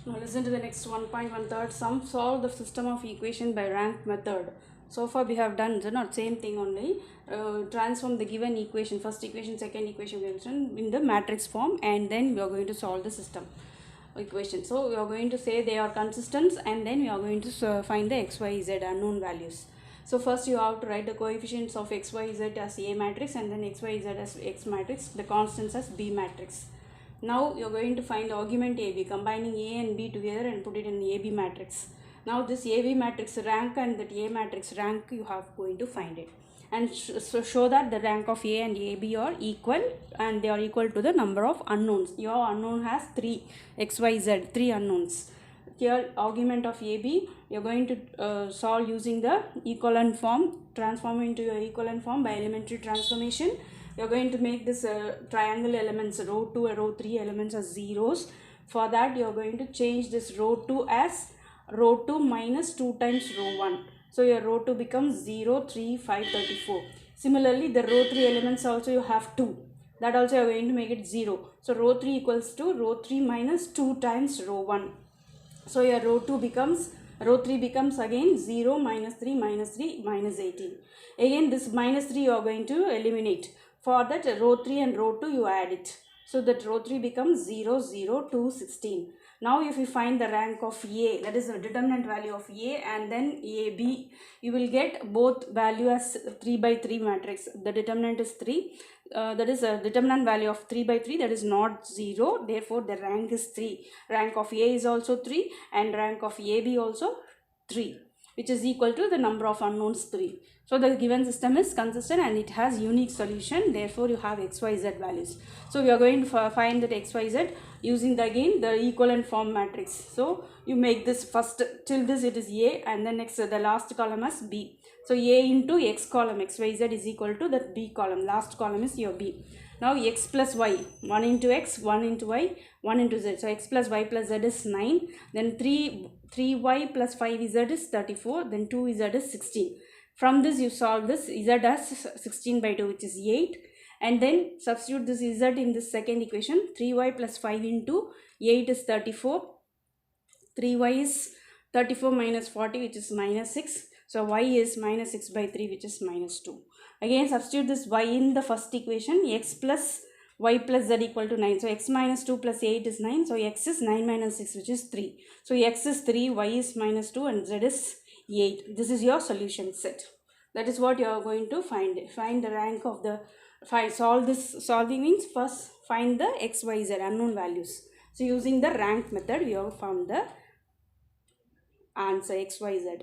Now listen to the next 1.1 third sum. Solve the system of equation by rank method. So far we have done the not same thing only. Transform the given equation, first equation, second equation in the matrix form, and then we are going to solve the system equation. So we are going to say they are consistent, and then we are going to find the x, y, z unknown values. So first you have to write the coefficients of x, y, z as A matrix, and then x, y, z as X matrix, the constants as B matrix. Now you are going to find the argument AB, combining A and B together and put it in AB matrix. Now this AB matrix rank and that A matrix rank you have going to find it, and so show that the rank of A and AB are equal, and they are equal to the number of unknowns. Your unknown has 3 x, y, z, 3 unknowns. Here argument of AB you are going to solve using the equivalent form, transform into your equivalent form by elementary transformation. You are going to make this triangle elements row 2 and row 3 elements as zeros. For that you are going to change this row 2 as row 2 minus 2 times row 1. So your row 2 becomes 0, 3, 5, 34. Similarly the row 3 elements also you have 2. That also you are going to make it 0. So row 3 equals to row 3 minus 2 times row 1. So your row 3 becomes again 0, minus 3, minus 3, minus 18. Again this minus 3 you are going to eliminate. For that row 3 and row 2 you add it. So that row 3 becomes 0, 0, 2, 16. Now if you find the rank of A, that is the determinant value of A, and then AB, you will get both value as 3 by 3 matrix. The determinant is 3. That is a determinant value of 3 by 3, that is not 0. Therefore the rank is 3. Rank of A is also 3 and rank of AB also 3, which is equal to the number of unknowns 3. So the given system is consistent and it has unique solution. Therefore you have x, y, z values. So we are going to find that x, y, z using the equivalent form matrix. So you make this first till this it is A, and then next the last column as B. So A into x column, x, y, z is equal to the B column. Last column is your B. Now x plus y, 1 into x, 1 into y, 1 into z. So x plus y plus z is 9. Then 3y plus 5z is 34. Then 2z is 16. From this you solve this z as 16 by 2, which is 8. And then substitute this z in this second equation. 3y plus 5 into 8 is 34. 3y is 34 minus 40, which is minus 6. So y is minus 6 by 3, which is minus 2. Again substitute this y in the first equation. X plus y plus z equal to 9. So x minus 2 plus 8 is 9. So x is 9 minus 6, which is 3. So x is 3, y is minus 2, and z is 8. This is your solution set. That is what you are going to find. Find the rank of the solve this. Solving means first find the x, y, z unknown values. So using the rank method we have found the answer x, y, z.